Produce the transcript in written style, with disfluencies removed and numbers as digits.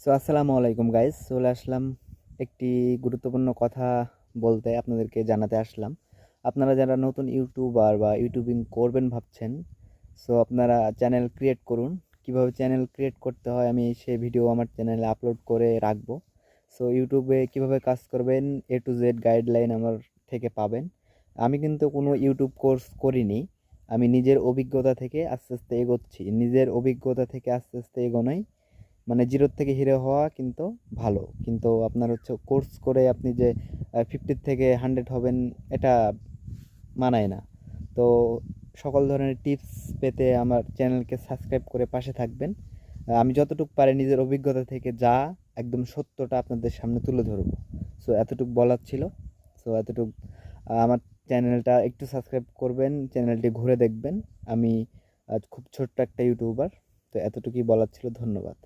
So আসসালামু আলাইকুম guys, চলে আসলাম একটি গুরুত্বপূর্ণ কথা বলতে আপনাদেরকে জানাতে আসলাম। আপনারা যারা নতুন ইউটিউবার বা ইউটিউবিং করবেন ভাবছেন, সো আপনারা চ্যানেল ক্রিয়েট করুন। কিভাবে চ্যানেল ক্রিয়েট করতে হয় আমি সেই ভিডিও আমার চ্যানেলে আপলোড করে রাখবো। সো ইউটিউবে কিভাবে কাজ করবেন এ টু জেড গাইডলাইন আমার থেকে পাবেন। আমি কিন্তু কোনো ইউটিউব কোর্স করিনি, আমি নিজের অভিজ্ঞতা থেকে আস্তে আস্তে এগোচ্ছি। নিজের অভিজ্ঞতা থেকে আস্তে আস্তে এগোনোই মানে জিরো থেকে হিরো হওয়া কিন্তু ভালো, কিন্তু আপনার হচ্ছে কোর্স করে আপনি যে 50 থেকে 100 হবেন, এটা মানায় না। তো সকল ধরনের টিপস পেতে আমার চ্যানেলকে সাবস্ক্রাইব করে পাশে থাকবেন। আমি যতটুকু পারি নিজের অভিজ্ঞতা থেকে যা একদম সত্যটা আপনাদের সামনে তুলে ধরবো। সো এতটুকু বলার ছিল। সো এতটুকু আমার চ্যানেলটা একটু সাবস্ক্রাইব করবেন, চ্যানেলটি ঘুরে দেখবেন। আমি খুব ছোট্ট একটা ইউটিউবার। তো এতটুকুই বলার ছিল। ধন্যবাদ।